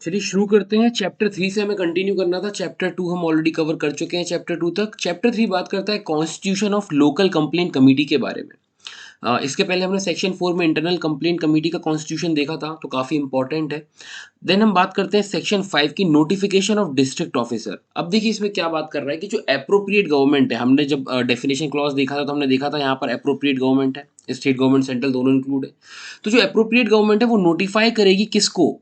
चलिए शुरू करते हैं। चैप्टर 3 से हमें कंटिन्यू करना था। चैप्टर 2 हम ऑलरेडी कवर कर चुके हैं चैप्टर 2 तक। चैप्टर 3 बात करता है constitution of local complaint committee के बारे में। इसके पहले हमने सेक्शन 4 में इंटरनल कंप्लेंट कमेटी का कॉन्स्टिट्यूशन देखा था, तो काफ़ी इंपॉर्टेंट है। देन हम बात करते हैं सेक्शन 5 की नोटिफिकेशन ऑफ डिस्ट्रिक्ट ऑफिसर। अब देखिए इसमें क्या बात कर रहा है कि जो एप्रोप्रिएट गवर्नमेंट है, हमने जब डेफिनेशन क्लॉज देखा था तो हमने देखा था यहाँ पर एप्रोप्रिएट गवर्नमेंट है, स्टेट गवर्नमेंट सेंट्रल दोनों इंक्लूड है। तो जो एप्रोप्रिएट गवर्नमेंट है वो नोटिफाई करेगी किसको,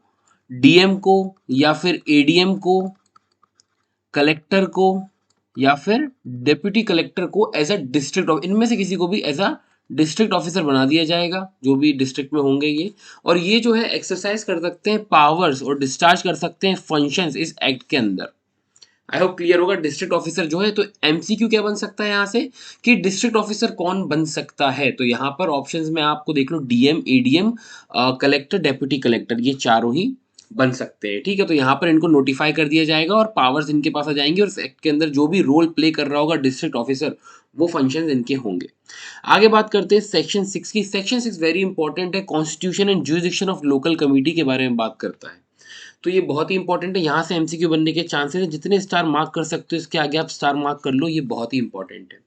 डीएम को या फिर एडीएम को, कलेक्टर को या फिर डेप्यूटी कलेक्टर को एज अ डिस्ट्रिक्ट, इनमें से किसी को भी एज अ डिस्ट्रिक्ट ऑफिसर बना दिया जाएगा, जो भी डिस्ट्रिक्ट में होंगे ये। और ये जो है एक्सरसाइज कर सकते हैं पावर्स और डिस्चार्ज कर सकते हैं फंक्शंस इस एक्ट के अंदर। आई होप क्लियर होगा। डिस्ट्रिक्ट ऑफिसर जो है, तो एमसीक्यू क्या बन सकता है यहाँ से कि डिस्ट्रिक्ट ऑफिसर कौन बन सकता है। तो यहाँ पर ऑप्शंस में आपको देख लो, DM, ADM, collector, deputy collector, ये चारों ही बन सकते हैं। ठीक है, तो यहाँ पर इनको नोटिफाई कर दिया जाएगा और पावर्स इनके पास आ जाएंगे और इस एक्ट के अंदर जो भी रोल प्ले कर रहा होगा डिस्ट्रिक्ट ऑफिसर, वो फंक्शंस इनके होंगे। आगे बात करते हैं सेक्शन 6 की। सेक्शन 6 वेरी इंपॉर्टेंट है, constitution and jurisdiction of local committee के बारे में बात करता है। तो ये बहुत ही इंपॉर्टेंट है, यहाँ से एमसीक्यू बनने के चांसेस हैं। जितने स्टार मार्क कर सकते हो इसके आगे आप स्टार मार्क कर लो, ये बहुत ही इंपॉर्टेंट है।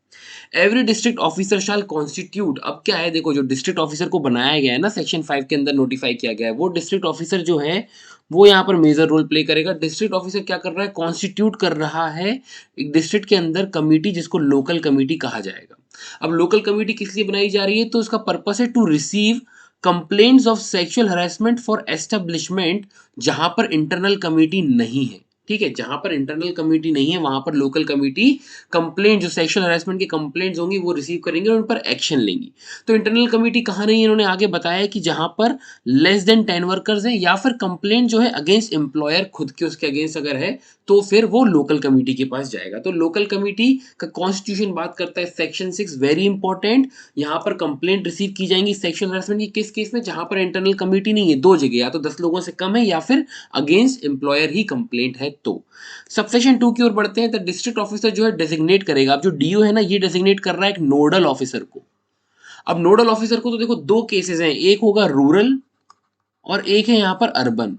Every district officer shall constitute. अब क्या है, देखो जो डिस्ट्रिक्ट ऑफिसर को बनाया गया है ना, सेक्शन 5 के अंदर नोटिफाई किया गया है, वो डिस्ट्रिक्ट ऑफिसर जो है वो यहाँ पर मेजर रोल प्ले करेगा। डिस्ट्रिक्ट ऑफिसर क्या कर रहा है, कॉन्स्टिट्यूट कर रहा है एक डिस्ट्रिक्ट के अंदर कमिटी, जिसको लोकल कमिटी कहा जाएगा। अब लोकल कमिटी किस लिए बनाई जा रही है, तो उसका पर्पस है to receive complaints of sexual harassment for establishment, जहां पर इंटरनल कमिटी नहीं है। ठीक है, जहां पर इंटरनल कमिटी नहीं है वहां पर लोकल कमिटी कंप्लेंट, जो सेक्सुअल हरासमेंट की कंप्लेंट्स होंगी वो रिसीव करेंगे और उन पर एक्शन लेंगी। तो इंटरनल कमिटी कहाँ नहीं है, इन्होंने आगे बताया कि जहां पर लेस देन 10 वर्कर्स है या फिर कंप्लेंट जो है अगेंस्ट एम्प्लॉयर खुद के, उसके अगेंस्ट अगर है तो फिर वो लोकल कमिटी के पास जाएगा। तो लोकल कमिटी का कॉन्स्टिट्यूशन बात करता है सेक्शन 6, वेरी इंपॉर्टेंट। यहाँ पर कंप्लेंट रिसीव की जाएंगी सेक्सुअल हरासमेंट की किस केस में, जहां पर इंटरनल कमिटी नहीं है, दो जगह, या तो 10 लोगों से कम है या फिर अगेंस्ट एम्प्लॉयर ही कंप्लेंट है। तो सबसेक्शन 2 की ओर बढ़ते हैं। तो डिस्ट्रिक्ट ऑफिसर जो है डेजिग्नेट करेगा। अब जो डीओ है ना, ये डेजिग्नेट कर रहा है एक नोडल ऑफिसर को। अब नोडल ऑफिसर को तो देखो दो केसेस हैं, एक होगा रूरल और एक है यहाँ पर अर्बन।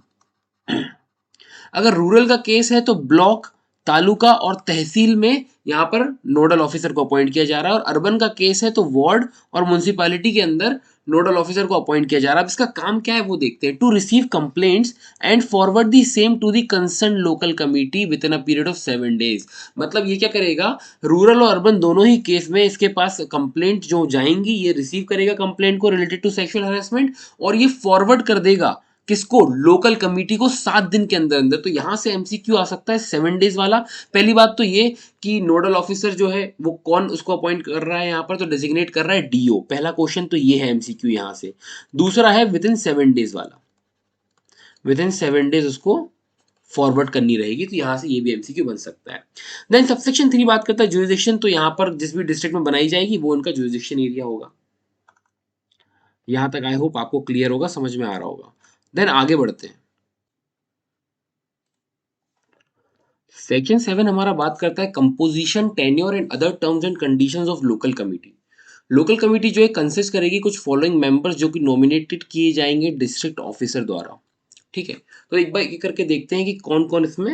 अगर रूरल का केस है तो ब्लॉक, तालुका और तहसील में यहाँ पर नोडल ऑफिसर को अपॉइंट किया जा रहा है, और अर्बन का केस है तो वार्ड और म्युनिसिपैलिटी के अंदर नोडल ऑफिसर को अपॉइंट किया जा रहा है। अब इसका काम क्या है वो देखते हैं। To receive complaints and forward the same to the concern local committee within a period of 7 days। मतलब ये क्या करेगा, रूरल और अर्बन दोनों ही केस में इसके पास कंप्लेंट जो जाएंगी, ये रिसीव करेगा कंप्लेंट को रिलेटेड टू सेक्सुअल हरासमेंट, और ये फॉरवर्ड कर देगा किसको, लोकल कमिटी को 7 दिन के अंदर अंदर। तो यहां से एमसीक्यू आ सकता है 7 days वाला। पहली बात तो ये कि नोडल ऑफिसर जो है वो कौन उसको अपॉइंट कर रहा है यहाँ पर, तो डेजिग्नेट कर रहा है डीओ। पहला क्वेश्चन तो ये है एमसीक्यू यहाँ से। दूसरा है विद इन 7 days वाला, विद इन 7 days उसको फॉरवर्ड करनी रहेगी, तो यहाँ से ये भी एमसीक्यू बन सकता है। देन सबसेक्शन 3 बात करता है जुरिसडिक्शन। तो यहाँ पर जिस भी डिस्ट्रिक्ट में बनाई जाएगी वो उनका जुरिसडिक्शन एरिया होगा। यहाँ तक आई होप आपको क्लियर होगा, समझ में आ रहा होगा। देन आगे बढ़ते हैं। सेक्शन 7 हमारा बात करता है composition, tenure and other terms and conditions of local committee. Local committee जो है कंसिस्ट करेगी कुछ फॉलोइंग मेंबर्स, जो कि नॉमिनेटेड किए जाएंगे डिस्ट्रिक्ट ऑफिसर द्वारा। ठीक है, तो एक बार एक करके देखते हैं कि कौन कौन इसमें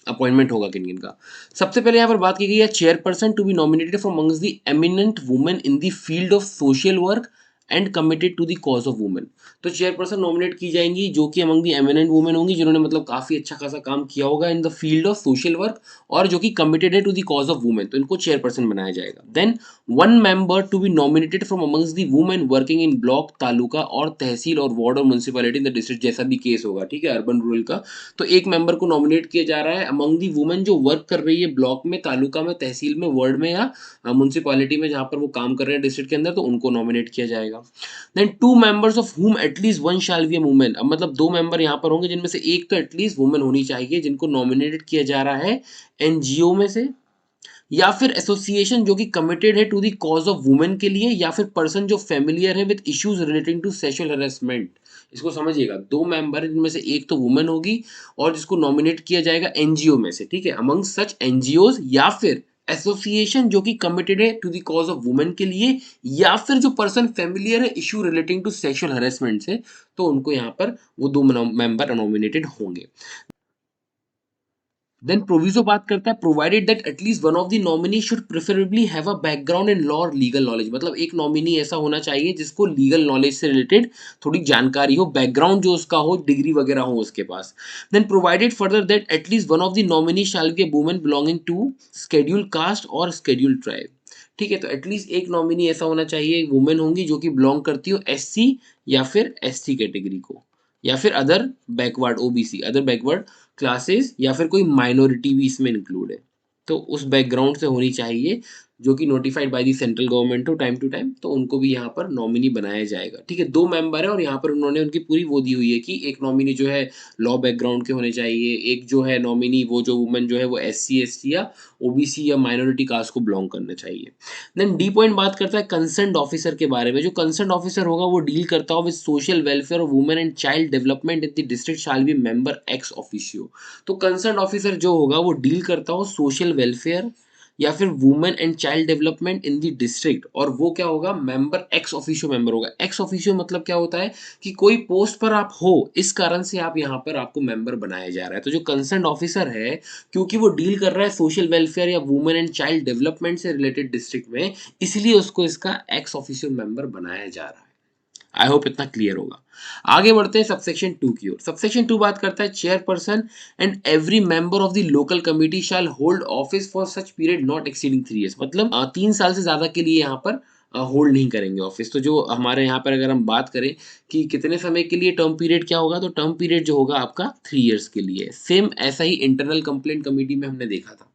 अपॉइंटमेंट होगा किन किन का। सबसे पहले यहाँ पर बात की गई है chairperson to be nominated from amongst the eminent women in the field of social work and committed to the cause of women. तो चेयरपर्सन नॉमिनेट की जाएंगी जो कि अमंग द एमिनेंट वुमेन होंगी, जिन्होंने मतलब काफी अच्छा खासा काम किया होगा in the field of social work, और जो कि कमिटेड है to the cause of women, तो इनको चेयरपर्सन बनाया जाएगा। Then 1 member to be nominated from amongst the women working in block, taluka और तहसील और वार्ड और म्युनिसिपैलिटी इन द डिस्ट्रिक्ट, जैसा भी केस होगा। ठीक है, अर्बन रूरल का। तो एक मेंबर को नॉमिनेट किया जा रहा है अमंग दी वुमेन जो वर्क कर रही है ब्लॉक में, तालुका में, तहसील में, वार्ड में या म्युनिसिपैलिटी में, जहां पर वो काम कर रहे हैं डिस्ट्रिक्ट के अंदर, तो उनको नॉमिनेट किया जाएगा। Then 2 members of whom at least one shall be a women. अब मतलब 2 मेंबर यहाँ पर होंगे जिनमें से एक तो एटलीस्ट वुमेन होनी चाहिए, जिनको नॉमिनेटेड किया जा रहा है एनजीओ में से या फिर एसोसिएशन जो कि कमिटेड है to the cause of women के लिए, या फिर पर्सन जो फेमिलियर है with issues relating to sexual harassment. इसको समझिएगा, 2 मेंबर जिनमें से एक तो वुमेन होगी और जिसको नॉमिनेट किया जाएगा एनजीओ में से। ठीक है, अमंग सच एनजीओज या फिर एसोसिएशन जो कि कमिटेड है to the cause of women के लिए, या फिर जो पर्सन फेमिलियर है issue relating to sexual harassment से, तो उनको यहाँ पर वो 2 मेंबर नॉमिनेटेड होंगे। देन प्रोविजो बात करता है provided that at least one of the nominee should preferably have a background in law और लीगल नॉलेज, मतलब एक नॉमिनी ऐसा होना चाहिए जिसको लीगल नॉलेज से रिलेटेड थोड़ी जानकारी हो, बैकग्राउंड जो उसका हो, डिग्री वगैरह हो उसके पास। Then provided further that at least one of the nominee shall be a woman belonging to schedule caste और शेड्यूल ट्राइब। ठीक है, तो एटलीस्ट एक नॉमिनी ऐसा होना चाहिए, वुमेन होंगी जो कि बिलोंग करती हो एससी या फिर एसटी कैटेगरी को, या फिर other backward OBC, other backward classes, या फिर कोई माइनॉरिटी भी इसमें इंक्लूड है, तो उस बैकग्राउंड से होनी चाहिए, जो कि notified by the central government हो टाइम टू टाइम, तो उनको भी यहाँ पर नॉमिनी बनाया जाएगा। ठीक है, 2 मेंबर है और यहाँ पर उन्होंने उनकी पूरी वो दी हुई है कि एक नॉमिनी जो है लॉ बैकग्राउंड के होने चाहिए, एक जो है नॉमिनी वो जो वुमेन जो है वो एससी एसटी या ओबीसी या माइनॉरिटी कास्ट को बिलोंग करना चाहिए। देन डी पॉइंट बात करता है कंसर्न्ड ऑफिसर के बारे में। जो कंसर्न्ड ऑफिसर होगा वो डील करता हो with social welfare of women and child development in the district shall be member ex officio. तो कंसर्न्ड ऑफिसर जो होगा वो डील करता हो सोशल वेलफेयर या फिर women and child development in the district, और वो क्या होगा, मेंबर एक्स ऑफिशियो मेंबर होगा। एक्स ऑफिशियो मतलब क्या होता है कि कोई पोस्ट पर आप हो, इस कारण से आप यहाँ पर आपको मेंबर बनाया जा रहा है। तो जो कंसर्न्ड ऑफिसर है, क्योंकि वो डील कर रहा है सोशल वेलफेयर या वुमेन एंड चाइल्ड डेवलपमेंट से रिलेटेड डिस्ट्रिक्ट में, इसलिए उसको इसका एक्स ऑफिशियो मेंबर बनाया जा रहा है। आई होप इतना क्लियर होगा। आगे बढ़ते हैं सबसेक्शन 2 की ओर। सबसेक्शन 2 बात करता है chairperson and every member of the local committee shall hold office for such period not exceeding 3 years, मतलब 3 साल से ज्यादा के लिए यहाँ पर होल्ड नहीं करेंगे ऑफिस। तो जो हमारे यहाँ पर अगर हम बात करें कि कितने समय के लिए टर्म पीरियड क्या होगा, तो टर्म पीरियड जो होगा आपका 3 इयर्स के लिए। सेम ऐसा ही इंटरनल कंप्लेंट कमेटी में हमने देखा था।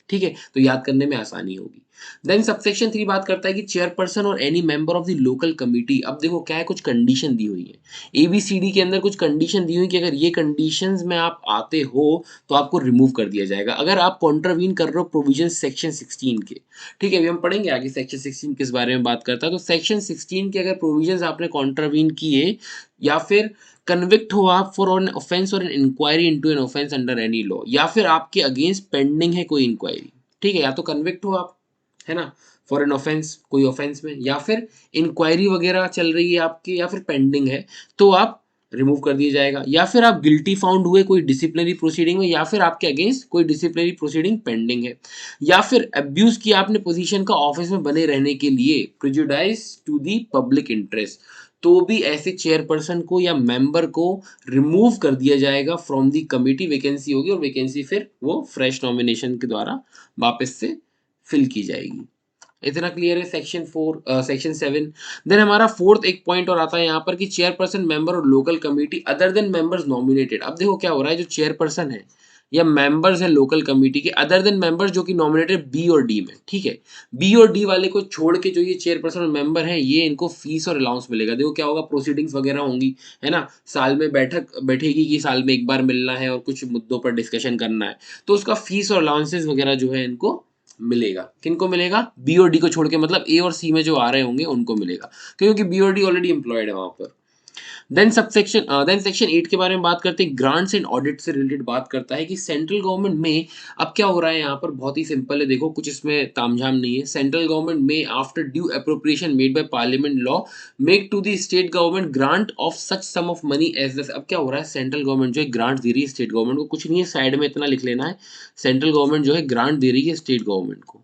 ठीक है, तो याद करने में आसानी होगी। देन सबसेक्शन 3 बात करता है कि चेयरपर्सन और any member of the local committee, अब देखो क्या है, कुछ कंडीशन दी हुई है एबीसीडी के अंदर, कुछ कंडीशन दी हुई कि अगर ये कंडीशंस में आप आते हो तो आपको रिमूव कर दिया जाएगा अगर आप कॉन्ट्रावीन कर रहे हो प्रोविजन सेक्शन 16 के। ठीक है, अभी हम पढ़ेंगे आगे सेक्शन 16 किस बारे में बात करता है। तो सेक्शन 16 के अगर प्रोविजंस आपने कॉन्ट्रावीन किए, या फिर कन्विक्ट हो आप फॉर एन ऑफेंस और an inquiry into an offence under any law, या फिर आपके अगेंस्ट पेंडिंग है कोई इंक्वायरी। ठीक है, या तो कन्विक्ट हो आप, है ना, फॉर एन ऑफेंस, कोई ऑफेंस में, या फिर इंक्वायरी वगैरह चल रही है आपकी, या फिर पेंडिंग है, तो आप रिमूव कर दिया जाएगा। या फिर आप गिल्टी फाउंड हुए कोई डिसिप्लिनरी प्रोसीडिंग में, या फिर आपके अगेंस्ट कोई डिसिप्लिनरी प्रोसीडिंग पेंडिंग है, या फिर अब्यूज किया आपने पोजीशन का ऑफिस में बने रहने के लिए, prejudice to the public interest, तो भी ऐसे चेयरपर्सन को या मेंबर को रिमूव कर दिया जाएगा फ्रॉम दी कमिटी। वैकेंसी होगी और वैकेंसी फिर वो फ्रेश नॉमिनेशन के द्वारा वापस से फिल की जाएगी। इतना क्लियर है सेक्शन 4 सेक्शन 7। देन हमारा फोर्थ एक पॉइंट और आता है यहाँ पर कि चेयरपर्सन मेंबर और local committee other than members nominated. अब देखो क्या हो रहा है, जो चेयरपर्सन है या मेंबर्स है लोकल कमिटी के अदर देन मेंबर्स जो कि नॉमिनेटेड बी और डी में, ठीक है, बी और डी वाले को छोड़ के जो ये चेयरपर्सन और मेंबर है, ये इनको फीस और अलाउंस मिलेगा। देखो क्या होगा, प्रोसीडिंग्स वगैरह होंगी, है ना, साल में बैठक बैठेगी कि साल में एक बार मिलना है और कुछ मुद्दों पर डिस्कशन करना है, तो उसका फीस और अलाउंसेस वगैरह जो है इनको मिलेगा। किनको मिलेगा, बी और डी को छोड़ के, मतलब ए और सी में जो आ रहे होंगे उनको मिलेगा, क्योंकि बी और डी ऑलरेडी एम्प्लॉयड है वहां पर। देन सेक्शन 8 के बारे में बात करते हैं, ग्रांट्स एंड ऑडिट से रिलेटेड बात करता है कि सेंट्रल गवर्नमेंट में, अब क्या हो रहा है यहाँ पर, बहुत ही सिंपल है, देखो कुछ इसमें तामझाम नहीं है। सेंट्रल गवर्नमेंट में after due appropriation made by Parliament law make to the state government grant of such sum of money as thus. अब क्या हो रहा है, सेंट्रल गवर्नमेंट जो है ग्रांट दे रही है स्टेट गवर्नमेंट को, कुछ नहीं है, साइड में इतना लिख लेना है, सेंट्रल गवर्नमेंट जो है ग्रांट दे रही है स्टेट गवर्नमेंट को।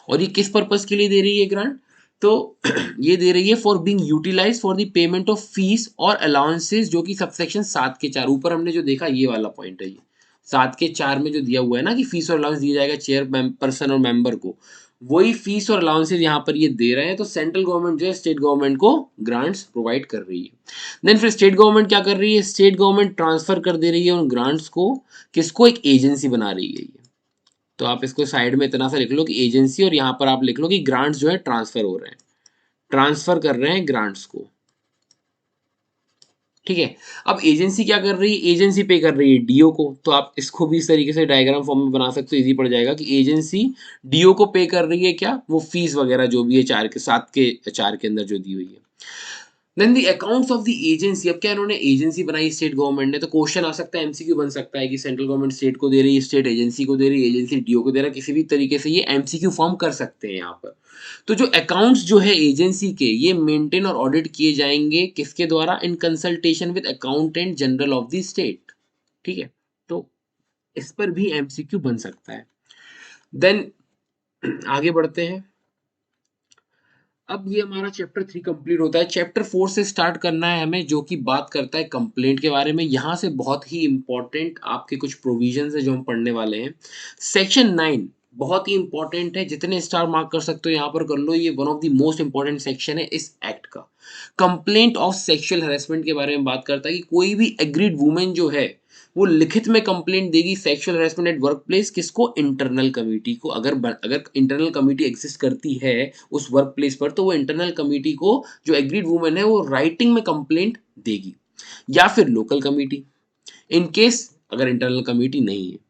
और ये किस पर्पस के लिए दे रही है ग्रांट, तो ये दे रही है for being utilise for the payment of fees और अलाउंसेस, जो कि सबसेक्शन 7 के 4 ऊपर हमने जो देखा ये वाला पॉइंट है, ये 7 के 4 में जो दिया हुआ है ना कि फीस और अलाउंस दिया जाएगा चेयर पर्सन और मेंबर को, वही फीस और अलाउंसेस यहाँ पर ये दे रहे हैं। तो सेंट्रल गवर्नमेंट जो है स्टेट गवर्नमेंट को ग्रांट्स प्रोवाइड कर रही है। देन फिर स्टेट गवर्नमेंट क्या कर रही है, स्टेट गवर्नमेंट ट्रांसफर कर दे रही है उन ग्रांट्स को, किसको, एक एजेंसी बना रही है ये। तो आप इसको साइड में इतना सा लिख लो कि एजेंसी, और यहाँ पर आप लिख लो कि ग्रांट्स जो है ट्रांसफर हो रहे हैं, ट्रांसफर कर रहे हैं ग्रांट्स को। ठीक है, अब एजेंसी क्या कर रही है, एजेंसी पे कर रही है डीओ को, तो आप इसको भी इस तरीके से डायग्राम फॉर्म में बना सकते हो, इजी पड़ जाएगा कि एजेंसी डीओ को पे कर रही है क्या, वो फीस वगैरह जो भी है 4 के 7 के 4 के अंदर जो दी हुई है। Then the accounts of the agency, अब क्या इन्होंने एजेंसी बनाई स्टेट गवर्नमेंट ने, तो क्वेश्चन आ सकता है, एमसीक्यू बन सकता है कि सेंट्रल गवर्नमेंट स्टेट को दे रही है, स्टेट एजेंसी को दे रही है, एजेंसी डीओ को दे रहा है, किसी भी तरीके से ये एमसीक्यू फॉर्म कर सकते हैं यहाँ पर। तो जो अकाउंट्स जो है एजेंसी के, ये मेंटेन और ऑडिट किए जाएंगे किसके द्वारा, in consultation with accountant general of the state. ठीक है, तो इस पर भी एमसीक्यू बन सकता है। देन आगे बढ़ते हैं। अब ये हमारा चैप्टर 3 कंप्लीट होता है। चैप्टर 4 से स्टार्ट करना है हमें, जो कि बात करता है कंप्लेंट के बारे में। यहाँ से बहुत ही इंपॉर्टेंट आपके कुछ प्रोविजंस है जो हम पढ़ने वाले हैं। सेक्शन 9 बहुत ही इंपॉर्टेंट है, जितने स्टार मार्क कर सकते हो यहाँ पर कर लो। ये one of the most important section है इस एक्ट का। कंप्लेंट ऑफ सेक्सुअल हरेसमेंट के बारे में बात करता है कि कोई भी एग्रीड वुमेन जो है वो लिखित में कंप्लेंट देगी sexual harassment at work place, किसको, इंटरनल कमिटी को। अगर इंटरनल कमिटी एग्जिस्ट करती है उस वर्क प्लेस पर, तो वो इंटरनल कमिटी को जो एग्रीड वुमेन है वो राइटिंग में कंप्लेंट देगी, या फिर लोकल कमिटी, इन केस अगर इंटरनल कमिटी नहीं है।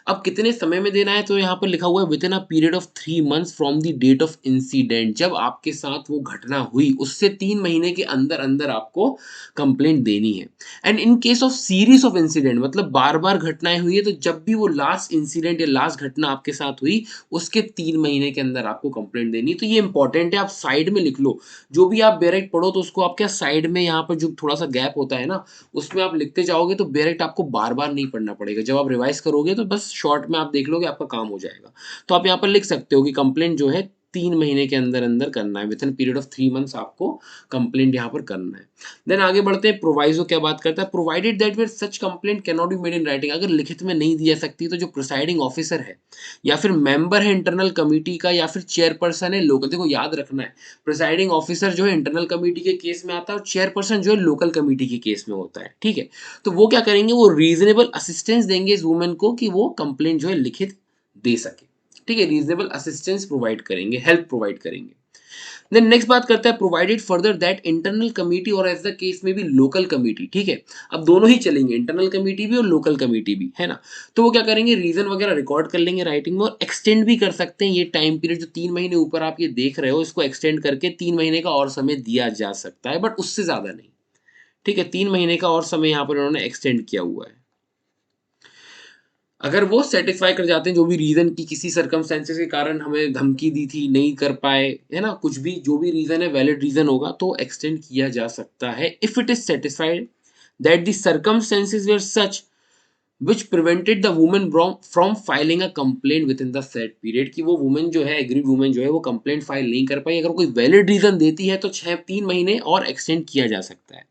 अब कितने समय में देना है, तो यहाँ पर लिखा हुआ है within a period of 3 months from the date of incident. जब आपके साथ वो घटना हुई उससे 3 महीने के अंदर अंदर आपको कंप्लेंट देनी है। And in case of series of incident, मतलब बार बार घटनाएं हुई है, तो जब भी वो लास्ट इंसिडेंट या लास्ट घटना आपके साथ हुई उसके 3 महीने के अंदर आपको कंप्लेंट देनी है। तो ये इंपॉर्टेंट है, आप साइड में लिख लो। जो भी आप डायरेक्ट पढ़ो तो उसको आप क्या साइड में, यहाँ पर जो थोड़ा सा गैप होता है ना, उसमें आप लिखते जाओगे तो डायरेक्ट आपको बार बार नहीं पढ़ना पड़ेगा। जब आप रिवाइज करोगे तो बस शॉर्ट में आप देख लोगे, आपका काम हो जाएगा। तो आप यहाँ पर लिख सकते हो कि कंप्लेंट जो है 3 महीने के अंदर अंदर करना है, with in period of 3 months आपको कंप्लेंट यहाँ पर करना है। देन आगे बढ़ते हैं। प्रोवाइजो क्या बात करता है, provided that where such complaint can not be made in writing. अगर लिखित में नहीं दी जा सकती तो जो प्रिसाइडिंग ऑफिसर है या फिर मेंबर है इंटरनल कमिटी का, या फिर चेयरपर्सन है लोकल, देखो याद रखना है, प्रिसाइडिंग ऑफिसर जो है इंटरनल कमिटी के केस में आता है और चेयरपर्सन जो है लोकल कमिटी के केस में होता है। ठीक है, तो वो क्या करेंगे, वो रीजनेबल असिस्टेंस देंगे इस वुमेन को कि वो कंप्लेंट जो है लिखित दे सके। ठीक है, रीजनेबल असिस्टेंस प्रोवाइड करेंगे, हेल्प प्रोवाइड करेंगे। देन नेक्स्ट बात करता है, provided further that internal committee और एज द केस में भी लोकल कमिटी। ठीक है, अब दोनों ही चलेंगे, इंटरनल कमिटी भी और लोकल कमिटी भी, है ना। तो वो क्या करेंगे, रीजन वगैरह रिकॉर्ड कर लेंगे राइटिंग में, और एक्सटेंड भी कर सकते हैं ये टाइम पीरियड। जो 3 महीने ऊपर आप ये देख रहे हो, इसको एक्सटेंड करके 3 महीने का और समय दिया जा सकता है, बट उससे ज्यादा नहीं। ठीक है, 3 महीने का और समय यहाँ पर उन्होंने एक्सटेंड किया हुआ है। अगर वो सेटिस्फाई कर जाते हैं जो भी रीजन की किसी सर्कमस्टेंसेस के कारण हमें धमकी दी थी, नहीं कर पाए, है ना, कुछ भी जो भी रीजन है वैलिड रीजन होगा तो एक्सटेंड किया जा सकता है, if it is satisfied that the circumstances were such which prevented the woman from filing a complaint within the set period, कि वो वुमेन जो है, एग्रीड वुमेन जो है, वो कंप्लेंट फाइल नहीं कर पाई। अगर कोई वैलिड रीजन देती है तो 3 महीने और एक्सटेंड किया जा सकता है।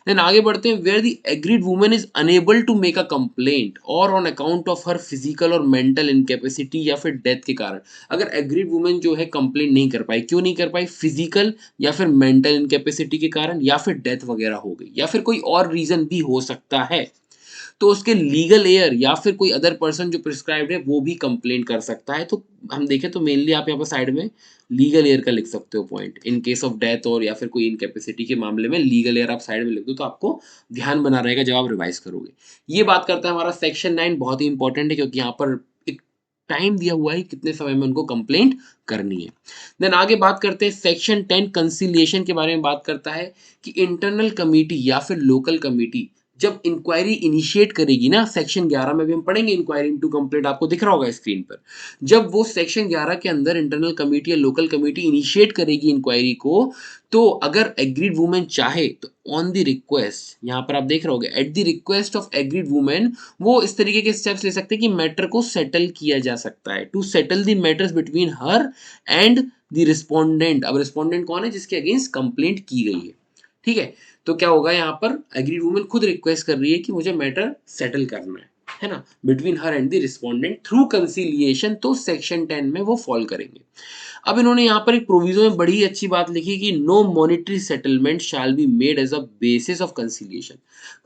देन आगे बढ़ते हैं, where the aggrieved woman is unable to make a complaint or on account of her physical or mental incapacity या फिर डेथ के कारण। अगर एग्रीड वुमन जो है कंप्लेंट नहीं कर पाई, क्यों नहीं कर पाई, फिजिकल या फिर मेंटल इनकेपेसिटी के कारण, या फिर डेथ वगैरह हो गई, या फिर कोई और रीजन भी हो सकता है, तो उसके लीगल एयर या फिर कोई अदर पर्सन जो प्रिस्क्राइब्ड है वो भी कंप्लेंट कर सकता है। तो हम देखें तो मेनली आप यहाँ पर साइड में लीगल एयर का लिख सकते हो point, in case of death और या फिर कोई इनकेपेसिटी के मामले में लीगल एयर आप साइड में लिख दो, तो आपको ध्यान बना रहेगा जब आप रिवाइज करोगे। ये बात करता है हमारा सेक्शन 9, बहुत ही इंपॉर्टेंट है क्योंकि यहाँ पर एक टाइम दिया हुआ है कितने समय में उनको कंप्लेंट करनी है। देन आगे बात करते हैं, सेक्शन 10 कंसिलिएशन के बारे में बात करता है कि इंटरनल कमिटी या फिर लोकल कमिटी जब इंक्वायरी इनिशिएट करेगी ना, सेक्शन 11 में भी हम पढ़ेंगे इंक्वायरी इनटू कंप्लेंट, आपको दिख रहा होगा स्क्रीन पर। जब वो सेक्शन 11 के अंदर इंटरनल कमेटी या लोकल कमेटी इनिशिएट करेगी इंक्वायरी को, तो अगर एग्रीड वुमेन चाहे तो ऑन द रिक्वेस्ट, यहाँ पर आप देख रहे होगे, at the request of agreed women, वो इस तरीके के स्टेप्स ले सकते हैं कि मैटर को सेटल किया जा सकता है, to settle the matters between her and the respondent. अब रिस्पोंडेंट कौन है, जिसके अगेंस्ट कंप्लेंट की गई है। ठीक है, तो क्या होगा, यहाँ पर एग्रीड वुमेन खुद रिक्वेस्ट कर रही है कि मुझे मैटर सेटल करना है ना, between her and the respondent through conciliation, तो सेक्शन 10 में वो फॉल करेंगे। अब इन्होंने यहाँ पर एक प्रोविजो में बड़ी अच्छी बात लिखी कि no monetary settlement shall be made as a basis of conciliation.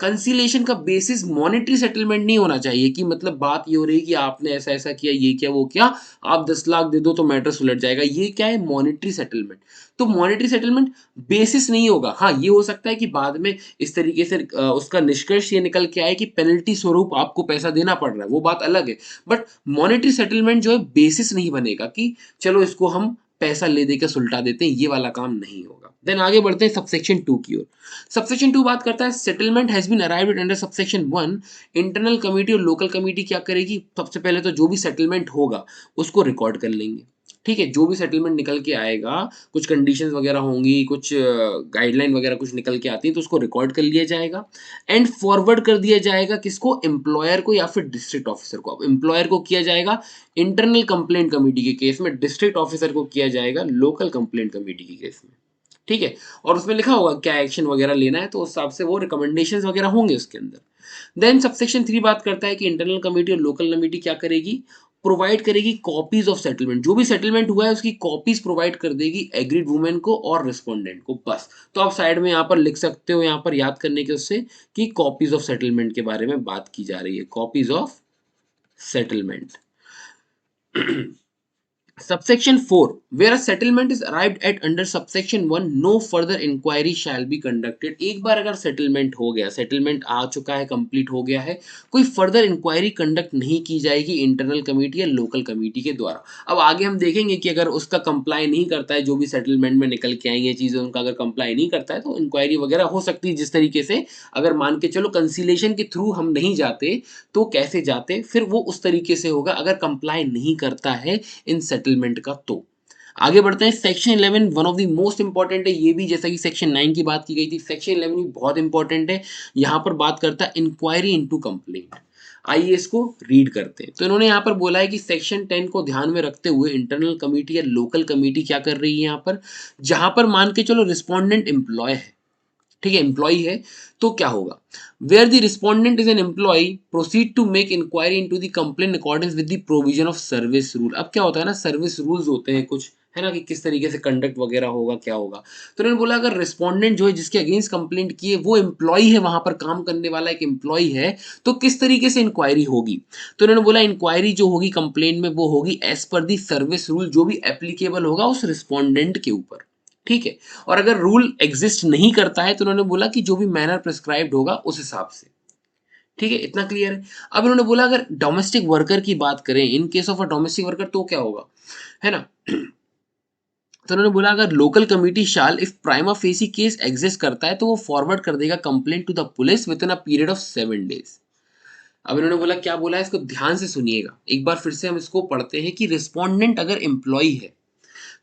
Conciliation का बेसिस मॉनिटरी सेटलमेंट नहीं होना चाहिए, कि मतलब बात ये हो रही है कि आपने ऐसा ऐसा किया, ये किया, वो किया, आप 10 लाख दे दो तो मैटर सुलझ जाएगा, ये क्या है, मॉनिटरी सेटलमेंट। तो मॉनिटरी सेटलमेंट बेसिस नहीं होगा। हाँ, ये हो सकता है कि बाद में इस तरीके से उसका निष्कर्ष ये निकल के आए कि पेनल्टी स्वरूप आपको पैसा देना पड़ रहा है, वो बात अलग है। बट मॉनिटरी सेटलमेंट जो है बेसिस नहीं बनेगा कि चलो इसको हम पैसा ले दे के सुलटा देते हैं, ये वाला काम नहीं होगा। देन आगे बढ़ते हैं सबसेक्शन 2 की ओर। सबसेक्शन 2 बात करता है settlement has been arrived under subsection 1। Internal committee और लोकल कमिटी क्या करेगी, सबसे पहले तो जो भी सेटलमेंट होगा उसको रिकॉर्ड कर लेंगे। ठीक है, जो भी सेटलमेंट निकल के आएगा, कुछ कंडीशंस वगैरह होंगी, कुछ गाइडलाइन वगैरह कुछ निकल के आती है तो उसको रिकॉर्ड कर लिया जाएगा एंड फॉरवर्ड कर दिया जाएगा किसको, एम्प्लॉयर को या फिर डिस्ट्रिक्ट ऑफिसर को। अब एम्प्लॉयर को किया जाएगा इंटरनल कंप्लेंट कमेटी के केस में, डिस्ट्रिक्ट ऑफिसर को किया जाएगा लोकल कंप्लेंट कमेटी के केस में। ठीक है, और उसमें लिखा होगा क्या एक्शन वगैरह लेना है, तो उस हिसाब से वो रिकमेंडेशंस वगैरह होंगे उसके अंदर। देन सबसेक्शन 3 बात करता है कि इंटरनल कमेटी और लोकल कमेटी क्या करेगी, प्रोवाइड करेगी कॉपीज ऑफ सेटलमेंट। जो भी सेटलमेंट हुआ है उसकी कॉपीज प्रोवाइड कर देगी एग्रीड वुमेन को और रिस्पोंडेंट को, बस। तो आप साइड में यहाँ पर लिख सकते हो, यहाँ पर याद करने के उससे कि कॉपीज ऑफ सेटलमेंट के बारे में बात की जा रही है, copies of settlement. Subsection 4, where a settlement is arrived at under subsection 1, no further inquiry shall be conducted। एक बार अगर सेटलमेंट हो गया, सेटलमेंट आ चुका है, कंप्लीट हो गया है, कोई फर्दर इंक्वायरी कंडक्ट नहीं की जाएगी इंटरनल कमेटी या लोकल कमेटी के द्वारा। अब आगे हम देखेंगे कि अगर उसका कंप्लाई नहीं करता है, जो भी सेटलमेंट में निकल के आई ये चीज़ें, उनका अगर कंप्लाई नहीं करता है तो इंक्वायरी वगैरह हो सकती है। जिस तरीके से अगर मान के चलो कंसीलेशन के थ्रू हम नहीं जाते तो कैसे जाते, फिर वो उस तरीके से होगा अगर कंप्लाई नहीं करता है इन सेटलमेंट का। तो आगे बढ़ते हैं। Section 11 one of the most important है, ये भी जैसा कि सेक्शन 9 की बात की गई थी, सेक्शन 11 भी बहुत इंपॉर्टेंट है। यहाँ पर बात करता है इंक्वायरी इनटू कंप्लेंट। आइए इसको रीड करते हैं। तो इन्होंने यहाँ पर बोला है कि सेक्शन 10 को ध्यान में रखते हुए इंटरनल कमेटी या लोकल कमेटी क्या कर रही है यहाँ पर, जहां पर मान के चलो रिस्पोंडेंट एम्प्लॉय है, ठीक है, एम्प्लॉय है, तो क्या होगा, where the respondent is an employee proceed to make inquiry into the complaint according with the provision of service rule. अब क्या होता है ना, सर्विस रूल्स होते हैं कुछ, है ना, कि किस तरीके से कंडक्ट वगैरह होगा, क्या होगा। तो उन्होंने बोला अगर रिस्पोंडेंट जो है जिसके अगेंस्ट कंप्लेंट की है वो एम्प्लॉय है, वहां पर काम करने वाला एक एम्प्लॉय है, तो किस तरीके से इंक्वायरी होगी। तो उन्होंने बोला इंक्वायरी जो होगी कंप्लेंट में वो होगी एज पर दी सर्विस रूल, जो भी एप्लीकेबल होगा उस रिस्पोंडेंट के ऊपर। ठीक है, और अगर रूल एग्जिस्ट नहीं करता है तो उन्होंने बोला कि जो भी मैनर प्रिस्क्राइब्ड होगा उस हिसाब से। ठीक है, इतना क्लियर है। अब इन्होंने बोला अगर डोमेस्टिक वर्कर की बात करें, in case of a domestic worker, तो क्या होगा, है ना। तो उन्होंने बोला अगर local committee shall if prima facie case exist करता है तो वो फॉरवर्ड कर देगा complaint to the police within a period of 7 days। अब इन्होंने बोला, क्या बोला है, इसको ध्यान से सुनिएगा एक बार फिर से हम इसको पढ़ते हैं कि रिस्पोंडेंट अगर एम्प्लॉय है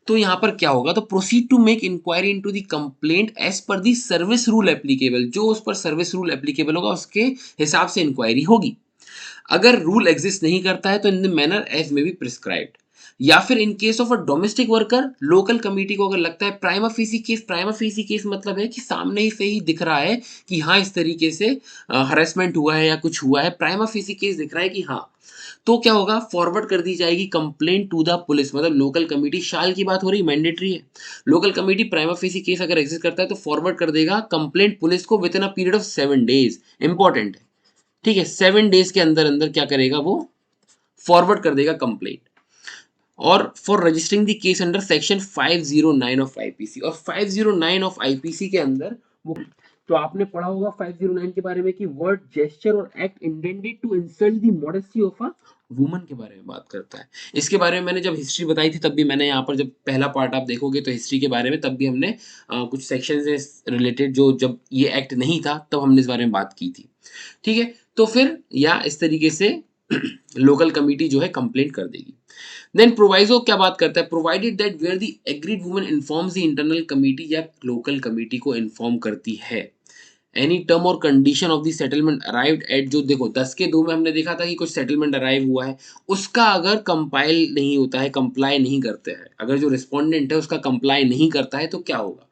तो यहाँ पर क्या होगा, तो proceed to make inquiry into the complaint as per the service rule applicable, जो उस पर सर्विस रूल एप्लीकेबल होगा उसके हिसाब से इंक्वायरी होगी। अगर रूल एग्जिस्ट नहीं करता है तो इन द मैनर एज में बी प्रिस्क्राइब्ड। या फिर इन case of a domestic worker, local committee को अगर लगता है prima facie case, prima facie case मतलब है कि सामने ही से ही दिख रहा है कि हाँ इस तरीके से हरेसमेंट हुआ है या कुछ हुआ है, प्राइमा फेसी केस दिख रहा है कि हाँ, तो क्या होगा, फॉरवर्ड कर दी जाएगी कंप्लेंट टू द पुलिस। मतलब लोकल कमिटी, शाल की बात हो रही, मैंडेटरी है, local committee prima facie case अगर एग्जिस्ट करता है तो फॉरवर्ड कर देगा कंप्लेंट पुलिस को with in a period of 7 days। Important है, ठीक है, 7 days के अंदर अंदर क्या करेगा, वो फॉरवर्ड कर देगा कंप्लेंट। और for registering the case under section 509 of IPC, और 509 ऑफ आईपीसी के अंदर वो, तो आपने पढ़ा होगा 509 के बारे में कि वर्ड, जेस्चर और act intended to insult the modesty of a woman के बारे में बात करता है। इसके बारे में मैंने जब हिस्ट्री बताई थी तब भी मैंने यहाँ पर, जब पहला पार्ट आप देखोगे तो हिस्ट्री के बारे में, तब भी हमने कुछ सेक्शन से रिलेटेड, जो जब ये एक्ट नहीं था तब हमने इस बारे में बात की थी। ठीक है, तो फिर या इस तरीके से लोकल कमिटी जो है कंप्लेंट कर देगी। देन प्रोवाइजो क्या बात करता है, provided that where the aggrieved woman informs the internal committee, या लोकल कमिटी को इन्फॉर्म करती है एनी टर्म और condition of the settlement arrived at, जो देखो 10 के 2 में हमने देखा था कि कुछ सेटलमेंट अराइव हुआ है, उसका अगर कंपाइल नहीं होता है, कंप्लाई नहीं करते हैं, अगर जो रिस्पोंडेंट है उसका कंप्लाई नहीं करता है तो क्या होगा,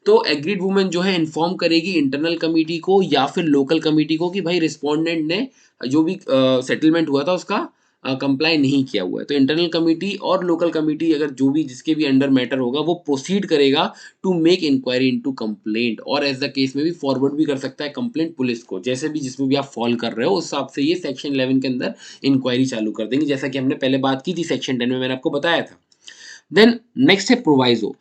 तो एग्रीड वुमेन जो है इन्फॉर्म करेगी इंटरनल कमिटी को या फिर लोकल कमिटी को कि भाई रिस्पोंडेंट ने जो भी सेटलमेंट हुआ था उसका कंप्लाई नहीं किया हुआ है। तो इंटरनल कमिटी और लोकल कमिटी अगर जो भी जिसके भी अंडर मैटर होगा वो प्रोसीड करेगा to make inquiry into complaint, और एज द केस में भी फॉरवर्ड भी कर सकता है कंप्लेंट पुलिस को, जैसे भी जिसमें भी आप फॉल कर रहे हो उस हिसाब से ये सेक्शन 11 के अंदर इंक्वायरी चालू कर देंगे, जैसा कि हमने पहले बात की थी सेक्शन 10 में, मैंने आपको बताया था। देन नेक्स्ट है proviso.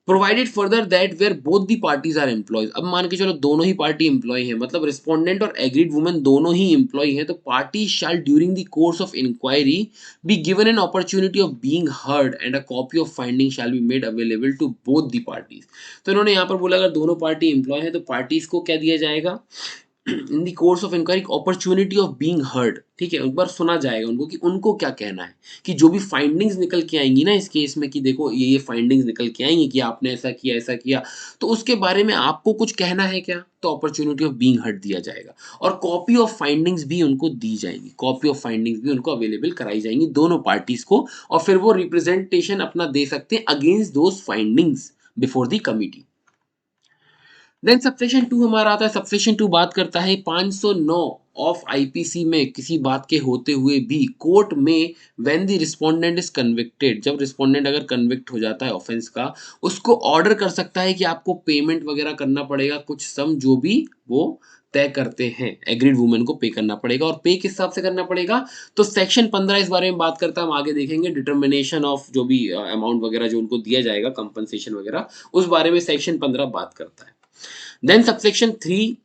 Provided further that where both the parties are employees. अब मान के चलो दोनों ही पार्टी एम्प्लॉय हैं, मतलब रिस्पोंडेंट और एग्रीड वुमेन दोनों ही एम्प्लॉय हैं, तो party shall during the course of inquiry be given an opportunity of being heard and a copy of finding shall be made available to both the parties. तो इन्होंने यहाँ पर बोला अगर दोनों पार्टी एम्प्लॉय हैं तो पार्टीज को क्या दिया जाएगा, in the course of inquiry opportunity of being heard, ठीक है, एक बार सुना जाएगा उनको कि उनको क्या कहना है, कि जो भी फाइंडिंग्स निकल के आएंगी ना इस केस में, कि देखो ये फाइंडिंग्स निकल के आएंगी कि आपने ऐसा किया, तो उसके बारे में आपको कुछ कहना है क्या, तो अपॉर्चुनिटी ऑफ बीइंग हर्ड दिया जाएगा। और कॉपी ऑफ फाइंडिंग्स भी उनको दी जाएगी, कॉपी ऑफ फाइंडिंग्स भी उनको अवेलेबल कराई जाएंगी दोनों पार्टीज को, और फिर वो रिप्रेजेंटेशन अपना दे सकते हैं against those findings before the committee. Then subsection 2 हमारा आता है। सबसेक्शन 2 बात करता है 509 ऑफ आईपीसी में किसी बात के होते हुए भी कोर्ट में when the respondent is convicted, जब रिस्पोंडेंट अगर कन्विक्ट हो जाता है ऑफेंस का, उसको ऑर्डर कर सकता है कि आपको पेमेंट वगैरह करना पड़ेगा, कुछ सम जो भी वो तय करते हैं एग्रीड वुमेन को पे करना पड़ेगा। और पे किस हिसाब से करना पड़ेगा, तो सेक्शन 15 इस बारे में बात करता है, हम आगे देखेंगे। डिटर्मिनेशन ऑफ जो भी अमाउंट वगैरह जो उनको दिया जाएगा कंपनसेशन वगैरह, उस बारे में सेक्शन 15 बात करता है। देन सबसेक्शन 3,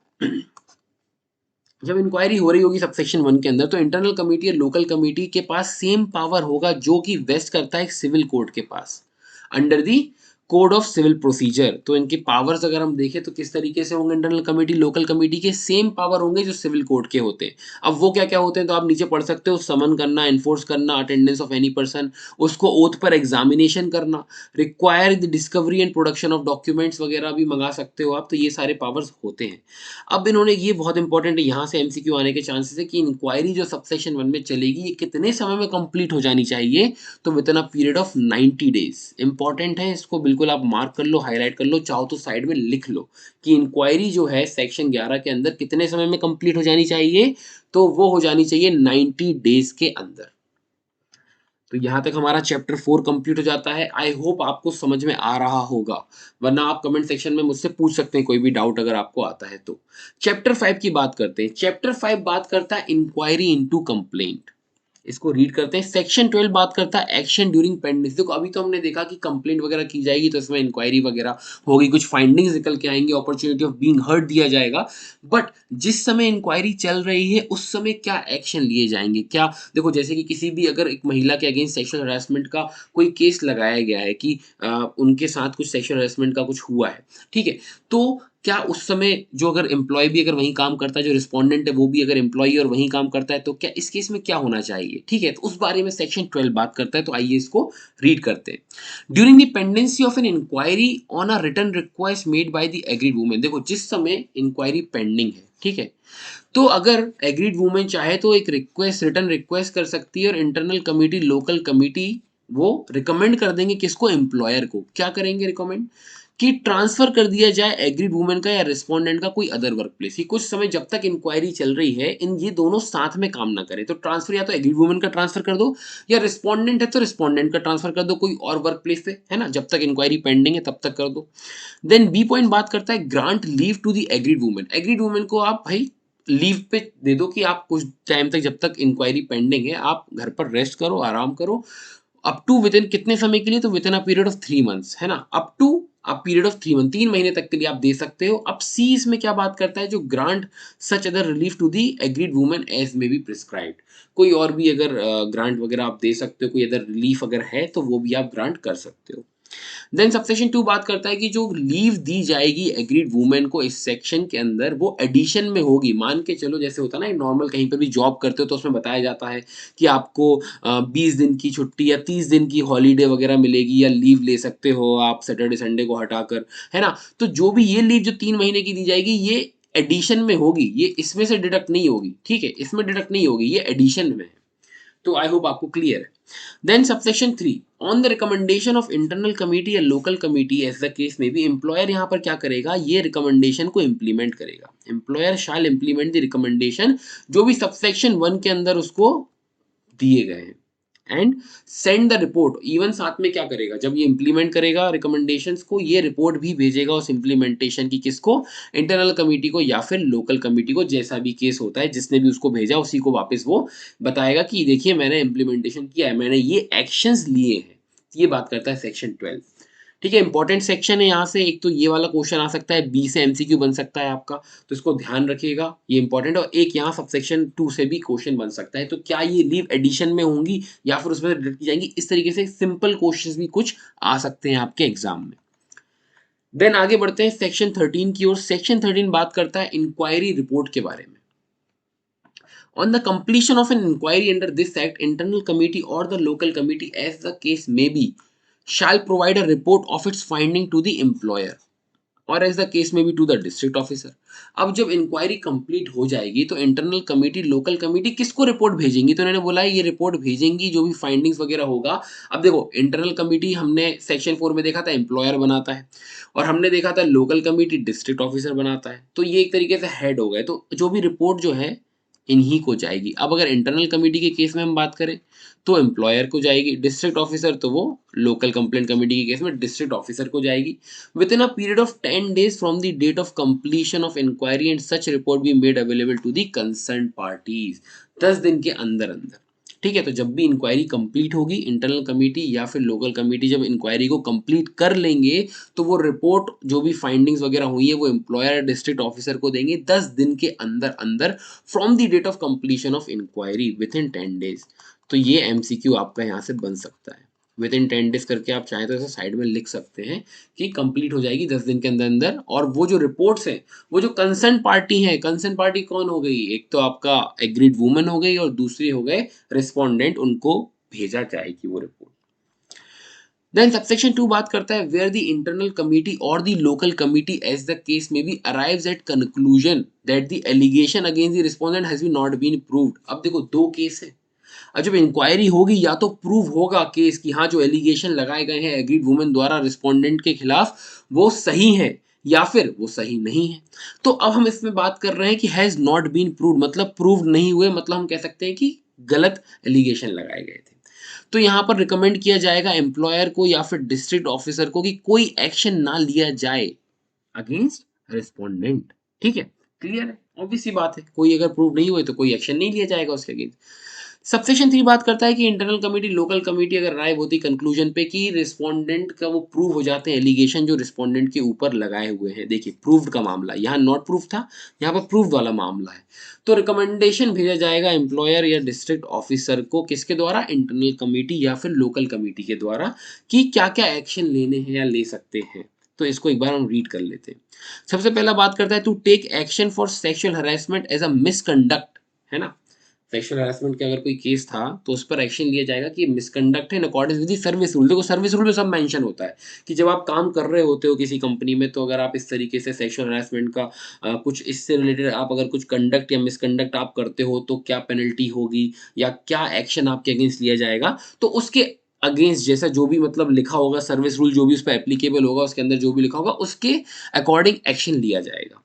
जब इंक्वायरी हो रही होगी सबसेक्शन 1 के अंदर, तो इंटरनल कमेटी या लोकल कमेटी के पास सेम पावर होगा जो कि वेस्ट करता है सिविल कोर्ट के पास under the code of civil procedure. तो इनके पावर्स अगर हम देखें तो किस तरीके से होंगे, इंटरनल कमेटी लोकल कमेटी के सेम पावर होंगे जो सिविल कोर्ट के होते हैं। अब वो क्या क्या होते हैं तो आप नीचे पढ़ सकते हो, समन करना, एनफोर्स करना, अटेंडेंस ऑफ एनी पर्सन, उसको ओथ पर एग्जामिनेशन करना, require the discovery and production of documents वगैरह भी मंगा सकते हो आप, तो ये सारे पावर्स होते हैं। अब इन्होंने ये बहुत इंपॉर्टेंट है, यहाँ से एमसीक्यू आने के चांसेस है कि इंक्वायरी जो सबसेक्शन 1 में चलेगी ये कितने समय में कंप्लीट हो जानी चाहिए, तो within a period of 90 days. Important है, इसको बिल्कुल आप मार्क कर लो, हाईलाइट कर लो, चाहो तो साइड में लिख लो कि इंक्वायरी जो है सेक्शन 11 के अंदर कितने समय में कंप्लीट हो जानी चाहिए, तो वो हो जानी चाहिए 90 डेज के अंदर। तो यहाँ तक हमारा चैप्टर 4 कंप्लीट हो जाता है। आई होप आपको समझ में आ रहा होगा, वरना आप कमेंट सेक्शन में मुझसे पूछ सकते हैं कोई भी डाउट अगर आपको आता है तो। चैप्टर 5 की बात करते हैं। चैप्टर 5 बात करता है इंक्वायरी इनटू कंप्लेंट। इसको रीड करते हैं। सेक्शन 12 बात करता है एक्शन ड्यूरिंग पेंडेंस। देखो अभी तो हमने देखा कि कंप्लेंट वगैरह की जाएगी तो इसमें इंक्वायरी वगैरह होगी, कुछ फाइंडिंग्स निकल के आएंगे, अपॉर्चुनिटी ऑफ बीइंग हर्ड दिया जाएगा। बट जिस समय इंक्वायरी चल रही है उस समय क्या एक्शन लिए जाएंगे, क्या, देखो जैसे कि किसी भी अगर एक महिला के अगेंस्ट सेक्सुअल हरासमेंट का कोई केस लगाया गया है कि उनके साथ कुछ सेक्सुअल हरासमेंट का कुछ हुआ है, ठीक है, तो क्या उस समय जो अगर एम्प्लॉय भी अगर वहीं काम करता है, जो रिस्पोंडेंट है वो भी अगर एम्प्लॉय और वहीं काम करता है, तो क्या इस केस में क्या होना चाहिए, ठीक है, तो उस बारे में सेक्शन 12 बात करता है। तो आइए इसको रीड करते हैं। During the pendency of an inquiry on a written request made by the aggrieved women. देखो जिस समय इंक्वायरी पेंडिंग है, ठीक है, तो अगर एग्रीड वुमेन चाहे तो एक रिक्वेस्ट, रिटर्न रिक्वेस्ट कर सकती है, और इंटरनल कमिटी लोकल कमिटी वो रिकमेंड कर देंगे किसको, एम्प्लॉयर को। क्या करेंगे रिकमेंड, कि ट्रांसफर कर दिया जाए एग्रीड वुमेन का या रिस्पोंडेंट का कोई अदर वर्क प्लेस। कुछ समय जब तक इंक्वायरी चल रही है इन ये दोनों साथ में काम ना करें, तो ट्रांसफर या तो एग्रीड वुमेन का ट्रांसफर कर दो, या रिस्पोंडेंट है तो रिस्पोंडेंट का ट्रांसफर कर दो कोई और वर्क प्लेस पे, है ना, जब तक इंक्वायरी पेंडिंग है तब तक कर दो। देन बी पॉइंट बात करता है grant leave to the aggrieved women. Aggrieved women को आप भाई लीव पे दे दो कि आप कुछ टाइम तक, जब तक इंक्वायरी पेंडिंग है आप घर पर रेस्ट करो, आराम करो, अप टू विद इन कितने समय के लिए, तो within a period of 3 months, है ना, up to a period of 3 month, 3 महीने तक के लिए आप दे सकते हो। अब सी इसमें क्या बात करता है, जो grant such other relief to the aggrieved women as may be prescribed. कोई और भी अगर ग्रांट वगैरह आप दे सकते हो, कोई अदर रिलीफ अगर है तो वो भी आप ग्रांट कर सकते हो। देन सबसेक्शन 2 बात करता है कि जो लीव दी जाएगी एग्रीड वुमेन को इस सेक्शन के अंदर वो एडिशन में होगी। मान के चलो जैसे होता है ना नॉर्मल कहीं पर भी जॉब करते हो तो उसमें बताया जाता है कि आपको 20 दिन की छुट्टी या 30 दिन की हॉलीडे वगैरह मिलेगी, या लीव ले सकते हो आप सैटरडे संडे को हटाकर, है ना। तो जो भी ये लीव जो 3 महीने की दी जाएगी ये एडिशन में होगी, ये इसमें से डिडक्ट नहीं होगी, ठीक है, इसमें डिडक्ट नहीं होगी, ये एडिशन में है। तो आई होप आपको क्लियर है। Then subsection 3 on the recommendation of internal committee या local committee as the case में भी, एम्प्लॉयर यहाँ पर क्या करेगा, ये रिकमेंडेशन को इंप्लीमेंट करेगा। Employer shall implement the recommendation जो भी सबसेक्शन 1 के अंदर उसको दिए गए हैं, and send the report. Even साथ में क्या करेगा, जब ये इंप्लीमेंट करेगा रिकमेंडेशंस को, ये रिपोर्ट भी भेजेगा उस इंप्लीमेंटेशन की, किसको, इंटरनल कमिटी को या फिर लोकल कमिटी को, जैसा भी केस होता है, जिसने भी उसको भेजा उसी को वापस वो बताएगा कि देखिए मैंने इंप्लीमेंटेशन किया है, मैंने ये एक्शंस लिए हैं। ये बात करता है सेक्शन 12। ठीक है, इंपॉर्टेंट सेक्शन है यहाँ से। एक तो ये वाला क्वेश्चन आ सकता है, बी से एमसीक्यू बन सकता है आपका, तो इसको ध्यान रखिएगा, ये इंपॉर्टेंट। और एक यहाँ सबसेक्शन 2 से भी क्वेश्चन बन सकता है, तो क्या ये लीव एडिशन में होंगी या फिर उसमें डिडक्ट की जाएंगी, इस तरीके से सिंपल क्वेश्चन भी कुछ आ सकते हैं आपके एग्जाम में। देन आगे बढ़ते हैं सेक्शन 13 की ओर। सेक्शन 13 बात करता है इंक्वायरी रिपोर्ट के बारे में। On the completion of an inquiry under this act, internal committee or the local committee, as the case may be, shall provide a report of its finding to the employer और as the case में भी to the district officer. अब जब inquiry complete हो जाएगी तो internal committee, local committee किसको report भेजेंगी, तो इन्होंने बोला है ये रिपोर्ट भेजेंगी जो भी फाइंडिंग्स वगैरह होगा। अब देखो, इंटरनल कमेटी हमने सेक्शन 4 में देखा था एम्प्लॉयर बनाता है, और हमने देखा था लोकल कमेटी डिस्ट्रिक्ट ऑफिसर बनाता है, तो ये एक तरीके से हेड हो गए, तो जो भी रिपोर्ट जो है इन्हीं को जाएगी। अब अगर इंटरनल कमेटी के केस में हम बात करें तो एम्प्लॉयर को जाएगी, डिस्ट्रिक्ट ऑफिसर तो वो लोकल कंप्लेंट कमेटी के केस में डिस्ट्रिक्ट ऑफिसर को जाएगी। Within a period of 10 days from the date of completion of inquiry and such report be made available to the concern parties. 10 दिन के अंदर अंदर, ठीक है। तो जब भी इंक्वायरी कंप्लीट होगी, इंटरनल कमेटी या फिर लोकल कमेटी जब इंक्वायरी को कंप्लीट कर लेंगे तो वो रिपोर्ट जो भी फाइंडिंग्स वगैरह हुई है वो एम्प्लॉयर डिस्ट्रिक्ट ऑफिसर को देंगे 10 दिन के अंदर अंदर from the date of completion of inquiry within 10 days। तो ये एमसीक्यू आपका यहाँ से बन सकता है। विद इन 10 days करके आप चाहें तो ऐसे साइड में लिख सकते हैं कि कंप्लीट हो जाएगी 10 दिन के अंदर अंदर। और वो जो रिपोर्ट्स हैं, वो जो कंसर्न पार्टी है, कंसर्न पार्टी कौन हो गई, एक तो आपका एग्रीड वुमन हो गई और दूसरी हो गए रिस्पोंडेंट, उनको भेजा जाएगी वो रिपोर्ट। देन सबसेक्शन 2 बात करता है where the internal committee or the local committee as the case में be arrives at conclusion that the allegation against the respondent has been not been proved. अब देखो, दो केस है, और जब इंक्वायरी होगी या तो प्रूव होगा केस कि हाँ जो एलिगेशन लगाए गए हैं एग्रीड वुमेन द्वारा रिस्पोंडेंट के खिलाफ वो सही है, या फिर वो सही नहीं है। तो अब हम इसमें बात कर रहे हैं कि हैज नॉट बीन प्रूव्ड, मतलब प्रूव नहीं हुए, मतलब हम कह सकते हैं कि गलत एलिगेशन लगाए गए थे। तो यहाँ पर रिकमेंड किया जाएगा एम्प्लॉयर को या फिर डिस्ट्रिक्ट ऑफिसर को कि कोई एक्शन ना लिया जाए अगेंस्ट रिस्पोंडेंट। ठीक है, क्लियर है, ऑब्वियस सी बात है, कोई अगर प्रूव नहीं हुए तो कोई एक्शन नहीं लिया जाएगा उसके अगेंस्ट। सबसेक्शन 3 बात करता है कि इंटरनल कमेटी, लोकल कमेटी अगर राय होती कंक्लूजन पे कि रिस्पोंडेंट का वो प्रूव हो जाते हैं एलिगेशन जो रिस्पोंडेंट के ऊपर लगाए हुए हैं। देखिए, प्रूव्ड का मामला, यहाँ नॉट प्रूफ था, यहाँ पर प्रूव्ड वाला मामला है। तो रिकमेंडेशन भेजा जाएगा एम्प्लॉयर या डिस्ट्रिक्ट ऑफिसर को, किसके द्वारा, इंटरनल कमेटी या फिर लोकल कमेटी के द्वारा, कि क्या क्या एक्शन लेने हैं या ले सकते हैं। तो इसको एक बार हम रीड कर लेते हैं। सबसे पहला बात करता है to take action for sexual harassment as a misconduct, है ना। सेक्सुअल हरासमेंट का अगर कोई केस था तो उस पर एक्शन लिया जाएगा कि मिसकंडक्ट है इन accordance with the service rule. देखो, सर्विस रूल में सब मेंशन होता है कि जब आप काम कर रहे होते हो किसी कंपनी में, तो अगर आप इस तरीके से सेक्सुअल हरासमेंट का कुछ इससे रिलेटेड आप अगर कुछ कंडक्ट या मिसकंडक्ट आप करते हो तो क्या पेनल्टी होगी या क्या एक्शन आपके अगेंस्ट लिया जाएगा, तो उसके अगेंस्ट जैसा जो भी मतलब लिखा होगा सर्विस रूल, जो भी उस पर एप्लीकेबल होगा, उसके अंदर जो भी लिखा होगा उसके अकॉर्डिंग एक्शन लिया जाएगा।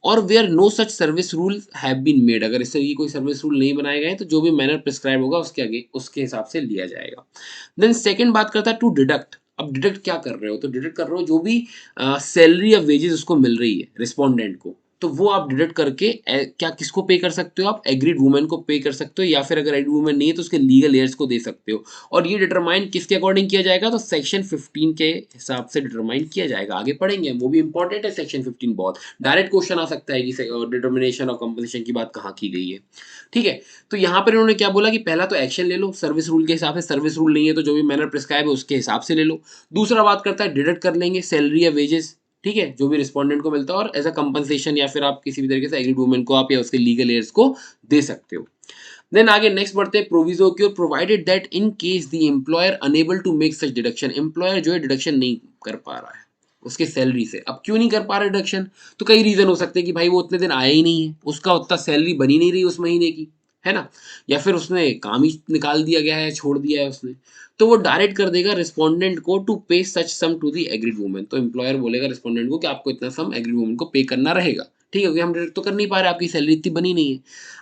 और where no such service rule have been made, अगर इस तरह की कोई सर्विस रूल नहीं बनाए गए तो जो भी मैनर प्रिस्क्राइब होगा उसके आगे उसके हिसाब से लिया जाएगा। देन सेकंड बात करता है टू डिडक्ट। अब डिडक्ट क्या कर रहे हो, तो डिडक्ट कर रहे हो जो भी सैलरी या वेजेस उसको मिल रही है रिस्पोंडेंट को, तो वो आप डिडक्ट करके क्या किसको पे कर सकते हो, आप एग्रीड वुमेन को पे कर सकते हो, या फिर अगर एग्रीड वुमेन नहीं है तो उसके लीगल एयर्स को दे सकते हो। और ये डिटरमाइन किसके अकॉर्डिंग किया जाएगा, तो सेक्शन 15 के हिसाब से डिटरमाइन किया जाएगा। आगे पढ़ेंगे, वो भी इंपॉर्टेंट है सेक्शन 15 बहुत। डायरेक्ट क्वेश्चन आ सकता है कि डिटर्मिनेशन ऑफ कंपनसेशन की बात कहाँ की गई है। ठीक है, तो यहाँ पर इन्होंने क्या बोला कि पहला तो एक्शन ले लो सर्विस रूल के हिसाब से, सर्विस रूल नहीं है तो जो भी मैनर प्रिस्क्राइब है उसके हिसाब से ले लो। दूसरा बात करता है डिडक्ट कर लेंगे सैलरी या वेजेस, ठीक है, जो भी रिस्पोंडेंट को मिलता है, और एज अ कंपनसेशन या फिर आप किसी भी तरीके से एग्रीड वुमेन को आप या उसके लीगल एयर्स को दे सकते हो। देन आगे नेक्स्ट बढ़ते हैं प्रोविजो की ओर। Provided that in case the employer unable to make such deduction, employer जो है डिडक्शन नहीं कर पा रहा है उसके सैलरी से। अब क्यों नहीं कर पा रहा डिडक्शन, तो कई रीजन हो सकते हैं कि भाई वो उतने दिन आया ही नहीं है, उसका उतना सैलरी बनी नहीं रही उस महीने की, है ना, या फिर उसने काम ही निकाल दिया गया है, छोड़ दिया है उसने, तो वो डायरेक्ट कर देगा रिस्पोंडेंट को टू पे सच सम टू दी एग्रीड वुमेन। तो एम्प्लॉयर बोलेगा रिस्पोंडेंट को कि आपको इतना सम एग्रीड वुमेन को पे करना रहेगा, ठीक है, क्योंकि हम डायरेक्ट तो कर नहीं पा रहे, आपकी सैलरी इतनी बनी नहीं है।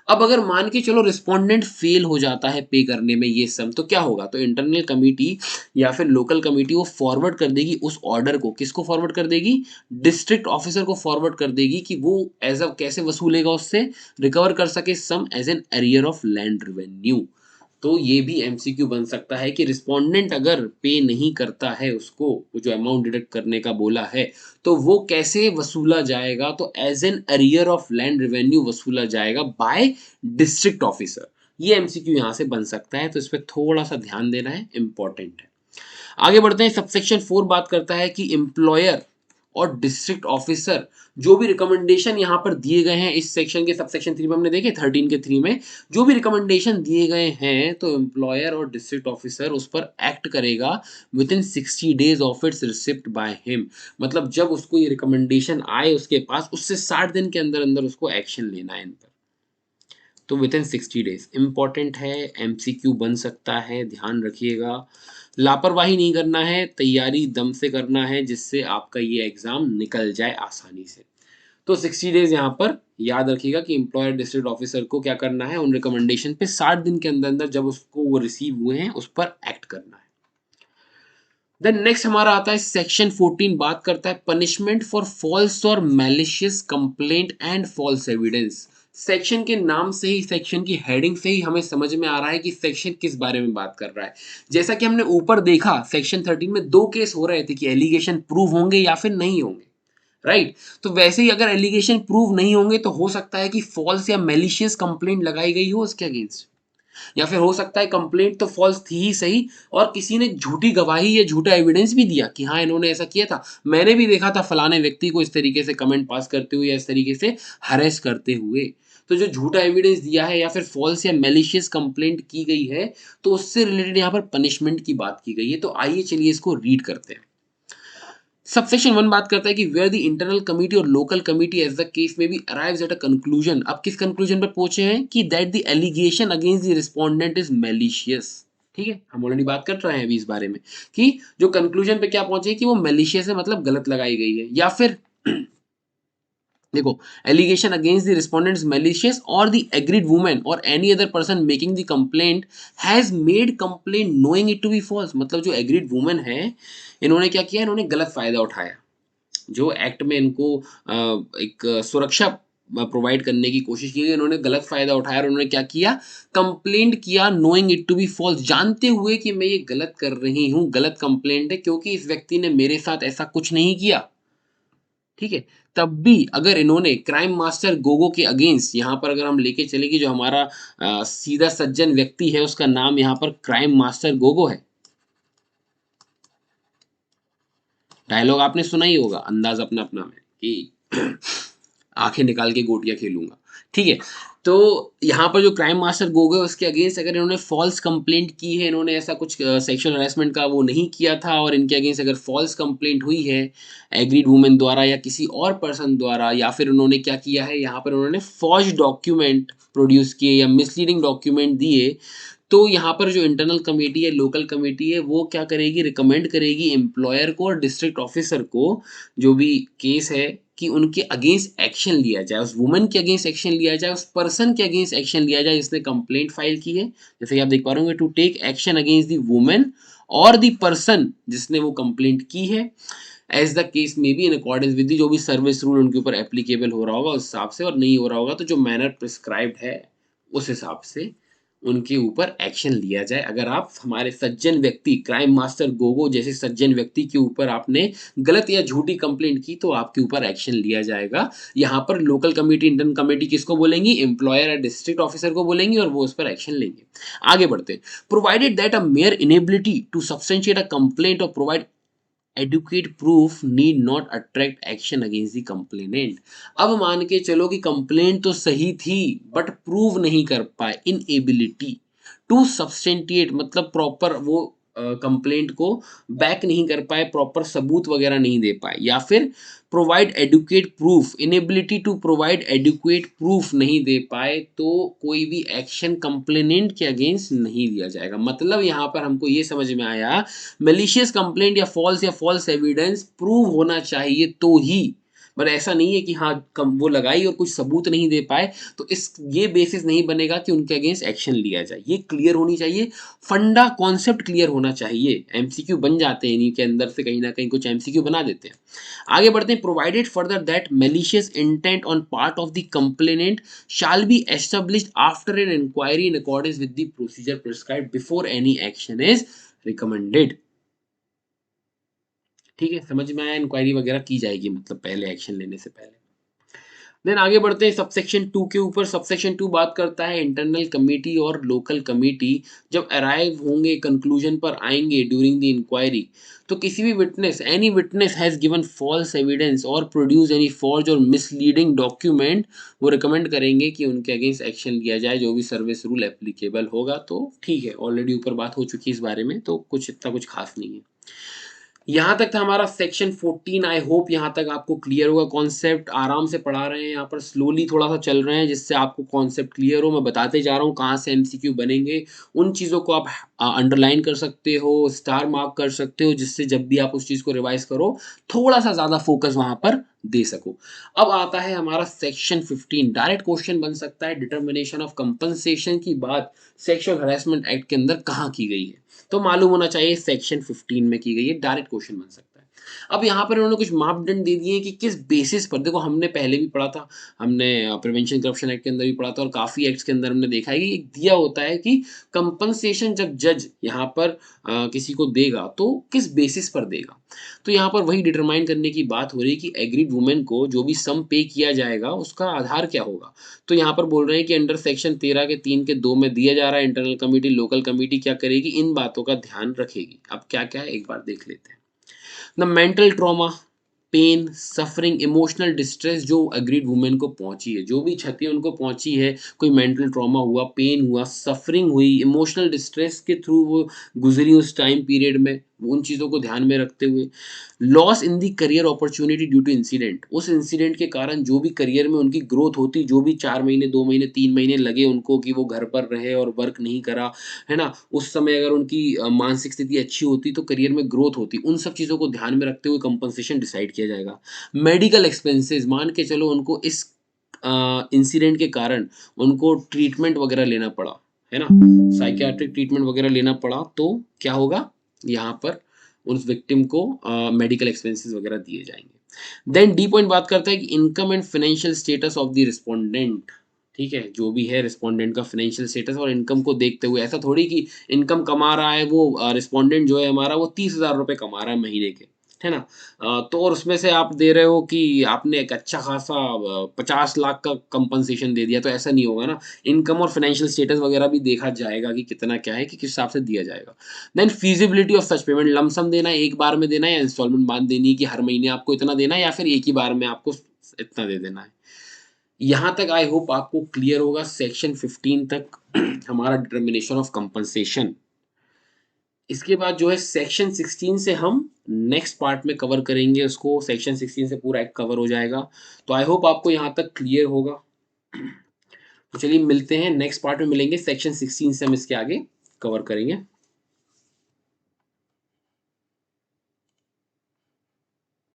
अब अगर मान के चलो रिस्पोंडेंट फेल हो जाता है पे करने में ये सम, तो क्या होगा, तो इंटरनल कमिटी या फिर लोकल कमिटी वो फॉरवर्ड कर देगी उस ऑर्डर को, किसको फॉरवर्ड कर देगी, डिस्ट्रिक्ट ऑफिसर को फॉरवर्ड कर देगी कि वो एज अ कैसे वसूलेगा उससे, रिकवर कर सके sum as an arrear of land revenue. तो ये भी एमसीक्यू बन सकता है कि रिस्पोंडेंट अगर पे नहीं करता है उसको, वो जो अमाउंट डिडक्ट करने का बोला है, तो वो कैसे वसूला जाएगा, तो as an arrear of land revenue वसूला जाएगा बाय डिस्ट्रिक्ट ऑफिसर। ये एमसीक्यू यहाँ से बन सकता है, तो इस पर थोड़ा सा ध्यान देना है, इंपॉर्टेंट है। आगे बढ़ते हैं, सबसेक्शन 4 बात करता है कि एम्प्लॉयर और डिस्ट्रिक्ट ऑफिसर जो भी रिकमेंडेशन यहाँ पर दिए गए हैं इस सेक्शन के सबसेक्शन 3 में हमने देखे 13 के 3 में जो भी रिकमेंडेशन दिए गए हैं, तो एम्प्लॉयर और डिस्ट्रिक्ट ऑफिसर उस पर एक्ट करेगा with in 60 days of its receipt by him. मतलब जब उसको ये रिकमेंडेशन आए उसके पास, उससे 60 दिन के अंदर अंदर उसको एक्शन लेना है इन पर। तो विद इन 60 डेज इंपॉर्टेंट है, एमसीक्यू बन सकता है, ध्यान रखिएगा। लापरवाही नहीं करना है, तैयारी दम से करना है, जिससे आपका ये एग्जाम निकल जाए आसानी से। तो 60 डेज यहाँ पर याद रखिएगा कि एम्प्लॉयर डिस्ट्रिक्ट ऑफिसर को क्या करना है, उन रिकमेंडेशन पे 60 दिन के अंदर अंदर जब उसको वो रिसीव हुए हैं उस पर एक्ट करना है। देन नेक्स्ट हमारा आता है सेक्शन 14, बात करता है punishment for false or malicious complaint and false evidence. Section के नाम से ही, सेक्शन की हेडिंग से ही हमें समझ में आ रहा है कि सेक्शन किस बारे में बात कर रहा है। जैसा कि हमने ऊपर देखा सेक्शन 13 में दो केस हो रहे थे कि एलिगेशन प्रूव होंगे या फिर नहीं होंगे, राइट। तो वैसे ही अगर एलिगेशन प्रूव नहीं होंगे तो हो सकता है कि फॉल्स या मैलिशियस कंप्लेंट लगाई गई हो उसके अगेंस्ट, या फिर हो सकता है कंप्लेंट तो फॉल्स थी ही सही और किसी ने झूठी गवाही या झूठा एविडेंस भी दिया कि हाँ इन्होंने ऐसा किया था, मैंने भी देखा था फलाने व्यक्ति को इस तरीके से कमेंट पास करते हुए या इस तरीके से हरेस करते हुए। तो जो झूठा एविडेंस दिया है या फिर फॉल्स या मैलिशियस कंप्लेंट की गई है, तो उससे रिलेटेड यहाँ पर पनिशमेंट की बात की गई है। तो आइए चलिए इसको रीड करते हैं। सबसेक्शन 1 बात करता है कि वेयर द इंटरनल कमिटी और local committee as the case में be arrives at a conclusion. अब किस कंक्लूजन पर पहुंचे हैं कि that the allegation against the respondent is malicious. ठीक है, हम ऑलरेडी बात कर रहे हैं अभी इस बारे में कि जो कंक्लूजन पे क्या पहुंचे कि वो मैलिशियस है, मतलब गलत लगाई गई है, या फिर देखो, allegation against the respondent is malicious or the aggrieved woman or any other person making the complaint has made complaint knowing it to be false. मतलब जो एग्रीड वुमेन है, इन्होंने क्या किया, इन्होंने गलत फायदा उठाया। जो एक्ट में इनको एक सुरक्षा प्रोवाइड करने की कोशिश की गई, उन्होंने गलत फायदा उठाया और उन्होंने क्या किया, कंप्लेंट किया knowing it to be false, जानते हुए कि मैं ये गलत कर रही हूँ, गलत कंप्लेंट है क्योंकि इस व्यक्ति ने मेरे साथ ऐसा कुछ नहीं किया। ठीक है, तब भी अगर इन्होंने क्राइम मास्टर गोगो के अगेंस्ट, यहाँ पर अगर हम लेके चले कि जो हमारा सीधा सज्जन व्यक्ति है उसका नाम यहाँ पर क्राइम मास्टर गोगो है। डायलॉग आपने सुना ही होगा, अंदाज अपना अपना में कि आंखें निकाल के गोटियां खेलूंगा। ठीक है, तो यहाँ पर जो क्राइम मास्टर गोगो है उसके अगेंस्ट अगर इन्होंने फॉल्स कंप्लेंट की है, इन्होंने ऐसा कुछ सेक्सुअल हरासमेंट का वो नहीं किया था और इनके अगेंस्ट अगर फॉल्स कंप्लेंट हुई है एग्रीड वुमेन द्वारा या किसी और पर्सन द्वारा, या फिर उन्होंने क्या किया है, यहाँ पर उन्होंने फॉर्ज डॉक्यूमेंट प्रोड्यूस किए या मिसलीडिंग डॉक्यूमेंट दिए, तो यहाँ पर जो इंटरनल कमेटी है, लोकल कमेटी है, वो क्या करेगी, रिकमेंड करेगी एम्प्लॉयर को और डिस्ट्रिक्ट ऑफिसर को, जो भी केस है, कि उनके अगेंस्ट एक्शन लिया जाए, उस वुमन के अगेंस्ट एक्शन लिया जाए, उस पर्सन के अगेंस्ट एक्शन लिया जाए जिसने कंप्लेंट फाइल की है। जैसे कि आप देख पा रहे होंगे, to take action against the woman or the person जिसने वो कंप्लेंट की है, एज द केस में बी इन अकॉर्डेंस विद जो भी सर्विस रूल उनके ऊपर एप्लीकेबल हो रहा होगा उस हिसाब से, और नहीं हो रहा होगा तो जो मैनर प्रिस्क्राइब्ड है उस हिसाब से उनके ऊपर एक्शन लिया जाए। अगर आप हमारे सज्जन व्यक्ति क्राइम मास्टर गोगो जैसे सज्जन व्यक्ति के ऊपर आपने गलत या झूठी कंप्लेंट की, तो आपके ऊपर एक्शन लिया जाएगा। यहाँ पर लोकल कमेटी, इंटर्न कमेटी किसको बोलेंगी, एम्प्लॉयर या डिस्ट्रिक्ट ऑफिसर को बोलेंगी और वो उस पर एक्शन लेंगे। आगे बढ़ते हैं, provided that a mere inability to substantiate a complaint or provide adequate proof need not attract action against the complainant. अब मान के चलो कि कंप्लेंट तो सही थी बट प्रूव नहीं कर पाए, इनएबिलिटी टू सब्सटेंटिएट मतलब प्रॉपर वो कंप्लेंट को बैक नहीं कर पाए, प्रॉपर सबूत वगैरह नहीं दे पाए, या फिर provide adequate proof, inability to provide adequate proof नहीं दे पाए, तो कोई भी एक्शन कंप्लेनेंट के अगेंस्ट नहीं लिया जाएगा। मतलब यहाँ पर हमको ये समझ में आया, मैलिशियस कंप्लेंट या फॉल्स एविडेंस प्रूव होना चाहिए तो ही, पर ऐसा नहीं है कि हाँ कम वो लगाई और कुछ सबूत नहीं दे पाए तो इस ये बेसिस नहीं बनेगा कि उनके अगेंस्ट एक्शन लिया जाए। ये क्लियर होनी चाहिए, फंडा कॉन्सेप्ट क्लियर होना चाहिए। एमसीक्यू बन जाते हैं इन्हीं के अंदर से, कहीं ना कहीं कुछ एमसीक्यू बना देते हैं। आगे बढ़ते हैं। Provided further that malicious intent on part of the complainant shall be established after an inquiry in accordance with the procedure prescribed before any action is recommended। ठीक है, समझ में आया? इंक्वायरी वगैरह की जाएगी मतलब पहले एक्शन लेने से पहले। देन आगे बढ़ते हैं सबसेक्शन 2 के ऊपर। सबसेक्शन 2 बात करता है इंटरनल कमेटी और लोकल कमेटी जब अराइव होंगे, कंक्लूजन पर आएंगे ड्यूरिंग द इंक्वायरी, तो किसी भी witness, any witness has given false evidence or produce any forge or misleading document, वो रिकमेंड करेंगे कि उनके अगेंस्ट एक्शन लिया जाए, जो भी सर्विस रूल एप्लीकेबल होगा। तो ठीक है, ऑलरेडी ऊपर बात हो चुकी है इस बारे में, तो कुछ इतना कुछ खास नहीं है। यहाँ तक था हमारा सेक्शन 14। आई होप यहाँ तक आपको क्लियर होगा। कॉन्सेप्ट आराम से पढ़ा रहे हैं, यहाँ पर स्लोली थोड़ा सा चल रहे हैं जिससे आपको कॉन्सेप्ट क्लियर हो। मैं बताते जा रहा हूँ कहाँ से एमसीक्यू बनेंगे, उन चीज़ों को आप अंडरलाइन कर सकते हो, स्टार मार्क कर सकते हो, जिससे जब भी आप उस चीज़ को रिवाइज करो थोड़ा सा ज़्यादा फोकस वहाँ पर दे सको। अब आता है हमारा सेक्शन 15। डायरेक्ट क्वेश्चन बन सकता है, डिटर्मिनेशन ऑफ कंपनसेशन की बात सेक्सुअल हरासमेंट एक्ट के अंदर कहाँ की गई है, तो मालूम होना चाहिए सेक्शन 15 में की गई है। डायरेक्ट क्वेश्चन बन सकता है। अब यहाँ पर उन्होंने कुछ मापदंड दे दिए हैं कि किस बेसिस पर, देखो हमने पहले भी पढ़ा था, हमने प्रिवेंशन करप्शन एक्ट के अंदर भी पढ़ा था और काफ़ी एक्ट्स के अंदर हमने देखा है कि एक दिया होता है कि कंपनसेशन जब जज यहाँ पर किसी को देगा तो किस बेसिस पर देगा। तो यहाँ पर वही डिटरमाइन करने की बात हो रही है कि एग्रीड वुमेन को जो भी सम पे किया जाएगा उसका आधार क्या होगा। तो यहाँ पर बोल रहे हैं कि अंडर सेक्शन 13 के 3 के 2 में दिया जा रहा है, इंटरनल कमेटी लोकल कमेटी क्या करेगी, इन बातों का ध्यान रखेगी। अब क्या क्या है एक बार देख लेते हैं। The mental trauma, pain, suffering, emotional distress जो अग्रीड वुमेन को पहुंची है, जो भी क्षति उनको पहुंची है, कोई मेंटल ट्रॉमा हुआ, पेन हुआ, सफरिंग हुई, इमोशनल डिस्ट्रेस के थ्रू वो गुजरी उस टाइम पीरियड में, उन चीज़ों को ध्यान में रखते हुए। Loss in the career opportunity due to incident, उस इंसिडेंट के कारण जो भी करियर में उनकी ग्रोथ होती, जो भी 4 महीने 2 महीने 3 महीने लगे उनको कि वो घर पर रहे और वर्क नहीं करा, है ना, उस समय अगर उनकी मानसिक स्थिति अच्छी होती तो करियर में ग्रोथ होती। उन सब चीज़ों को ध्यान में रखते हुए कंपनसेशन डिसाइड किया जाएगा। मेडिकल एक्सपेंसेस, मान के चलो उनको इस इंसिडेंट के कारण उनको ट्रीटमेंट वगैरह लेना पड़ा, है ना, साइकियाट्रिक ट्रीटमेंट वगैरह लेना पड़ा, तो क्या होगा यहाँ पर उस विक्टिम को मेडिकल एक्सपेंसेस वगैरह दिए जाएंगे। देन डी पॉइंट बात करता है कि income and financial status of the respondent. ठीक है, जो भी है रिस्पोंडेंट का फाइनेंशियल स्टेटस और इनकम को देखते हुए, ऐसा थोड़ी कि इनकम कमा रहा है वो रिस्पोंडेंट जो है हमारा वो 30,000 रुपये कमा रहा है महीने के, है ना, तो और उसमें से आप दे रहे हो कि आपने एक अच्छा खासा 50 लाख का कंपनसेशन दे दिया, तो ऐसा नहीं होगा ना। इनकम और फाइनेंशियल स्टेटस वगैरह भी देखा जाएगा कि कितना क्या है, कि किस हिसाब से दिया जाएगा। Then feasibility of such payment, lump sum देना है, एक बार में देना है, या इंस्टॉलमेंट बांध देनी है कि हर महीने आपको इतना देना है, या फिर एक ही बार में आपको इतना दे देना है। यहाँ तक आई होप आपको क्लियर होगा। सेक्शन 15 तक हमारा डिटर्मिनेशन ऑफ कंपनसेशन। इसके बाद जो है सेक्शन 16 से हम नेक्स्ट पार्ट में कवर करेंगे उसको। सेक्शन 16 से पूरा एक कवर हो जाएगा। तो आई होप आपको यहाँ तक क्लियर होगा। तो चलिए मिलते हैं नेक्स्ट पार्ट में, मिलेंगे सेक्शन 16 से हम इसके आगे कवर करेंगे।